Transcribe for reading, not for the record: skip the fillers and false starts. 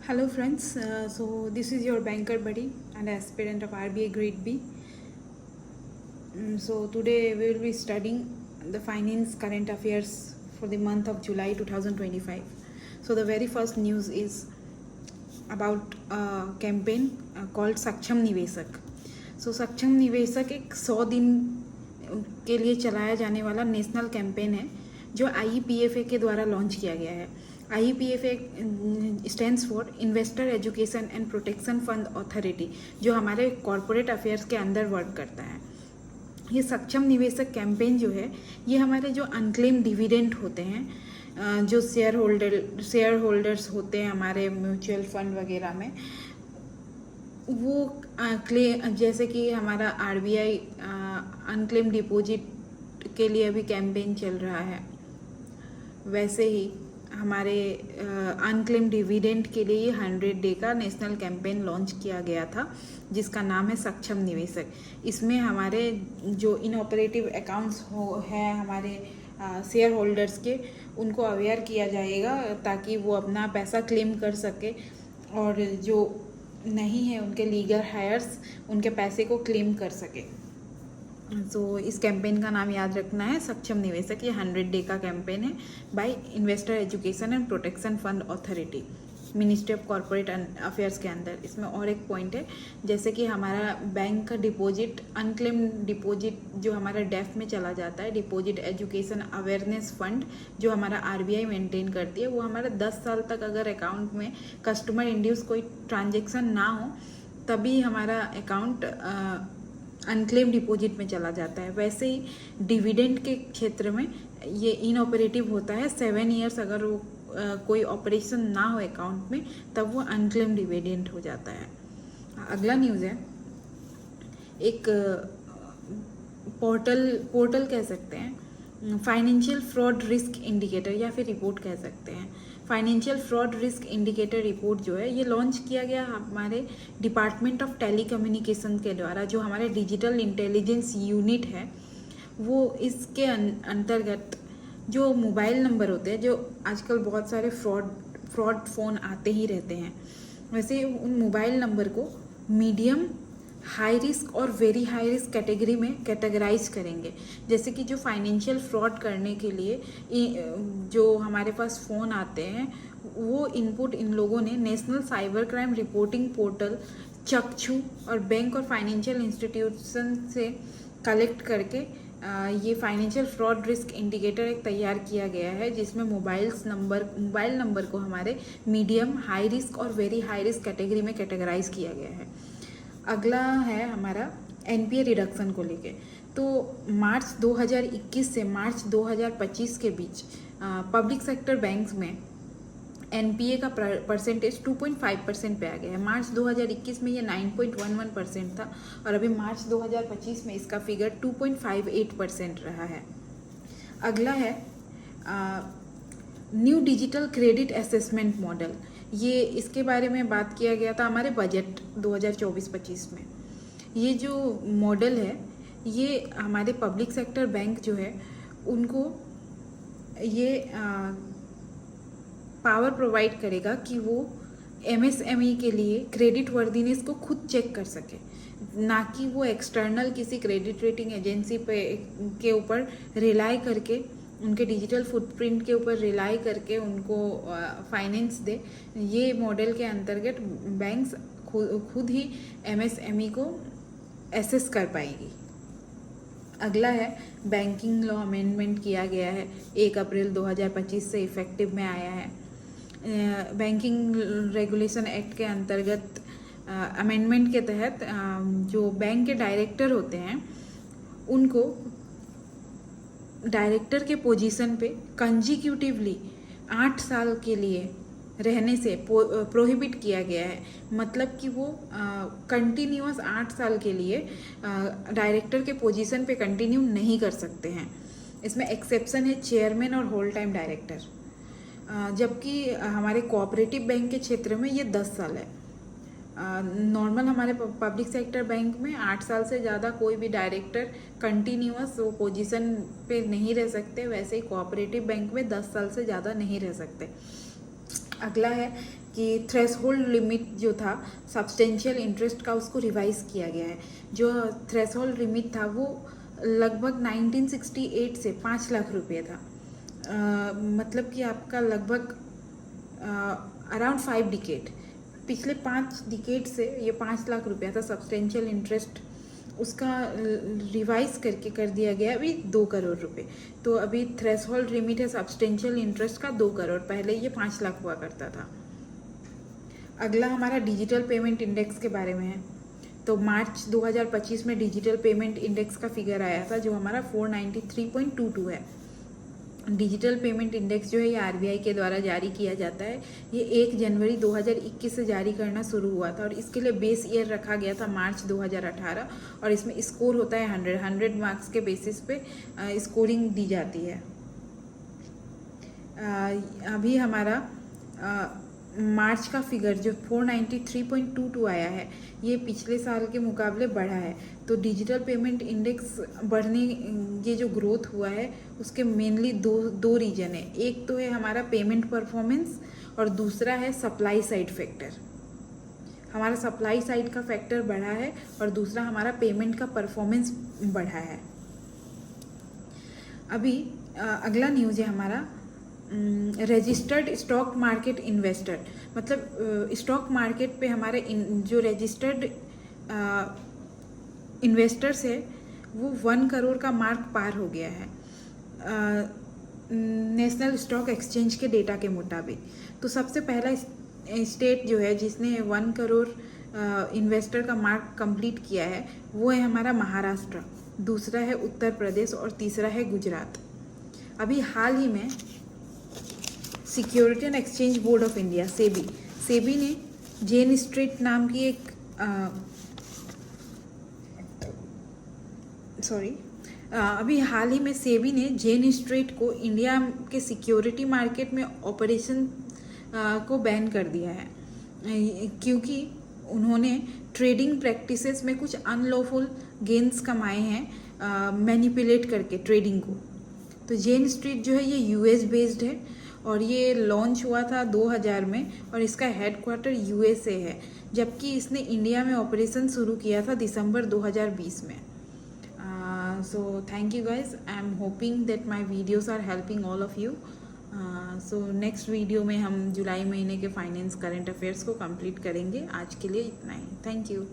Hello friends, so this is your banker buddy and aspirant of RBI Grade B. So today we will be studying the finance current affairs for the month of July 2025. So the very first news is about a campaign called Saksham Nivesak. So Saksham Nivesak एक 100 दिन के लिए चलाया जाने वाला national campaign है जो IEPFA के द्वारा लॉन्च किया गया है. IEPFA stands for investor education and protection fund authority, जो हमारे कॉरपोरेट अफेयर्स के अंदर वर्क करता है. ये सक्षम निवेशक कैंपेन जो है ये हमारे जो अनक्लेम डिविडेंड होते हैं, जो शेयर होल्डर्स होते हैं हमारे म्यूचुअल फंड वगैरह में, वो जैसे कि हमारा RBI अनक्लेम डिपॉजिट के लिए अभी कैंपेन चल रहा है, वैसे ही हमारे अनक्लेम डिविडेंड के लिए ये 100 डे का नेशनल कैंपेन लॉन्च किया गया था जिसका नाम है सक्षम निवेशक. इसमें हमारे जो इनऑपरेटिव अकाउंट्स हैं हमारे शेयर होल्डर्स के, उनको अवेयर किया जाएगा ताकि वो अपना पैसा क्लेम कर सके और जो नहीं है उनके लीगल हायर्स उनके पैसे को क्लेम कर सके. तो इस कैंपेन का नाम याद रखना है सक्षम निवेशक. ये 100 डे का कैंपेन है bye investor education and protection fund authority, ministry of corporate affairs के अंदर. इसमें और एक पॉइंट है, जैसे कि हमारा बैंक का डिपॉजिट, अनक्लेम डिपॉजिट जो हमारा डेफ में चला जाता है, डिपॉजिट एजुकेशन अवेयरनेस फंड जो हमारा RBI मेंटेन करती है, वो हमारा 10 साल तक अगर अकाउंट में कस्टमर इंड्यूस कोई ट्रांजेक्शन ना हो तभी हमारा अकाउंट अनक्लेम डिपॉजिट में चला जाता है. वैसे ही डिविडेंड के क्षेत्र में ये इनऑपरेटिव होता है 7 ईयर्स. अगर वो कोई ऑपरेशन ना हो अकाउंट में तब वो अनक्लेम डिविडेंड हो जाता है. अगला न्यूज़ है एक पोर्टल कह सकते हैं, फाइनेंशियल फ्रॉड रिस्क इंडिकेटर या फिर रिपोर्ट कह सकते हैं. Financial fraud risk indicator report जो है ये लॉन्च किया गया हमारे डिपार्टमेंट ऑफ टेलीकम्युनिकेशन के द्वारा. जो हमारे डिजिटल इंटेलिजेंस यूनिट है वो इसके अंतर्गत जो मोबाइल नंबर होते हैं, जो आजकल बहुत सारे फ्रॉड फ़ोन आते ही रहते हैं, वैसे उन मोबाइल नंबर को मीडियम, हाई रिस्क और वेरी हाई रिस्क कैटेगरी में कैटेगराइज करेंगे. जैसे कि जो फाइनेंशियल फ्रॉड करने के लिए जो हमारे पास फ़ोन आते हैं, वो इनपुट इन लोगों ने national cyber crime reporting portal चक्षु और बैंक और फाइनेंशियल इंस्टीट्यूशन से कलेक्ट करके ये फाइनेंशियल फ्रॉड रिस्क इंडिकेटर एक तैयार किया गया है जिसमें मोबाइल नंबर को हमारे मीडियम, हाई रिस्क और वेरी हाई रिस्क कैटेगरी में कैटेगराइज किया गया है. अगला है हमारा NPA रिडक्शन को लेके. तो मार्च 2021 से मार्च 2025 के बीच पब्लिक सेक्टर बैंक्स में NPA का परसेंटेज 2.5% पे आ गया है. मार्च 2021 में ये 9.11% था और अभी मार्च 2025 में इसका फिगर 2.58% रहा है. अगला है new digital credit assessment model. ये इसके बारे में बात किया गया था हमारे बजट 2024-25 में. ये जो मॉडल है ये हमारे पब्लिक सेक्टर बैंक जो है उनको ये पावर प्रोवाइड करेगा कि वो MSME के लिए क्रेडिट वर्दीनेस को खुद चेक कर सके, ना कि वो एक्सटर्नल किसी क्रेडिट रेटिंग एजेंसी के ऊपर रिलाई करके, उनके डिजिटल फुटप्रिंट के ऊपर रिलाई करके उनको फाइनेंस दे. ये मॉडल के अंतर्गत बैंक्स खुद ही MSME को एसेस कर पाएगी. अगला है बैंकिंग लॉ अमेंडमेंट किया गया है, 1 अप्रैल 2025 से इफेक्टिव में आया है. बैंकिंग रेगुलेशन एक्ट के अंतर्गत अमेंडमेंट के तहत जो बैंक के डायरेक्टर होते हैं उनको डायरेक्टर के पोजीशन पे कंजिक्यूटिवली 8 साल के लिए रहने से प्रोहिबिट किया गया है. मतलब कि वो कंटिन्यूअस 8 साल के लिए डायरेक्टर के पोजीशन पे कंटिन्यू नहीं कर सकते हैं. इसमें एक्सेप्शन है चेयरमैन और होल टाइम डायरेक्टर, जबकि हमारे कोऑपरेटिव बैंक के क्षेत्र में ये 10 साल है. नॉर्मल हमारे पब्लिक सेक्टर बैंक में 8 साल से ज़्यादा कोई भी डायरेक्टर कंटिन्यूअस वो पोजीशन पे नहीं रह सकते. वैसे ही कोऑपरेटिव बैंक में 10 साल से ज़्यादा नहीं रह सकते. अगला है कि थ्रेशोल्ड लिमिट जो था सब्सटेंशियल इंटरेस्ट का, उसको रिवाइज किया गया है। जो थ्रेशोल्ड लिमिट था वो लगभग 1968 से 5 लाख रुपये था। मतलब कि आपका लगभग अराउंड 5 डिकेड, पिछले 5 डिकेड से ये 5 लाख रुपया था सब्सटेंशियल इंटरेस्ट, उसका रिवाइज करके कर दिया गया अभी 2 करोड़ रुपए। तो अभी थ्रेशोल्ड लिमिट है सब्सटेंशियल इंटरेस्ट का 2 करोड़, पहले ये 5 लाख हुआ करता था। अगला हमारा डिजिटल पेमेंट इंडेक्स के बारे में है। तो मार्च 2025 में डिजिटल पेमेंट इंडेक्स का फिगर आया था जो हमारा 493.22 है। डिजिटल पेमेंट इंडेक्स जो है ये आरबीआई के द्वारा जारी किया जाता है। ये 1 जनवरी 2021 से जारी करना शुरू हुआ था और इसके लिए बेस ईयर रखा गया था मार्च 2018 और इसमें स्कोर होता है 100 मार्क्स के बेसिस पे स्कोरिंग दी जाती है। अभी हमारा मार्च का फिगर जो 493.22 आया है ये पिछले साल के मुकाबले बढ़ा है। तो डिजिटल पेमेंट इंडेक्स बढ़ने, ये जो ग्रोथ हुआ है उसके मेनली दो रीजन है। एक तो है हमारा पेमेंट परफॉर्मेंस और दूसरा है सप्लाई साइड फैक्टर। हमारा सप्लाई साइड का फैक्टर बढ़ा है और दूसरा हमारा पेमेंट का परफॉर्मेंस बढ़ा है। अभी अगला न्यूज़ है हमारा रजिस्टर्ड स्टॉक मार्केट इन्वेस्टर, मतलब स्टॉक मार्केट पे हमारे जो रजिस्टर्ड इन्वेस्टर्स है वो 1 करोड़ का मार्क पार हो गया है नेशनल स्टॉक एक्सचेंज के डेटा के मुताबिक। तो सबसे पहला स्टेट जो है जिसने 1 करोड़ इन्वेस्टर का मार्क कंप्लीट किया है वो है हमारा महाराष्ट्र, दूसरा है उत्तर प्रदेश और तीसरा है गुजरात। अभी हाल ही में security and exchange board of India SEBI ने जेन स्ट्रीट नाम की एक अभी हाल ही में सेबी ने जेन स्ट्रीट को इंडिया के सिक्योरिटी मार्केट में ऑपरेशन को बैन कर दिया है क्योंकि उन्होंने ट्रेडिंग प्रैक्टिसेस में कुछ अनलॉफुल गेन्स कमाए हैं मैनिपुलेट करके ट्रेडिंग को। तो जेन स्ट्रीट जो है ये यूएस बेस्ड है और ये लॉन्च हुआ था 2000 में और इसका हेडक्वार्टर यूएसए है, जबकि इसने इंडिया में ऑपरेशन शुरू किया था दिसंबर 2020 में। So thank you guys, I am hoping that my videos are helping all of you. So next video में हम जुलाई महीने के फाइनेंस करंट अफेयर्स को कंप्लीट करेंगे। आज के लिए इतना ही, थैंक यू।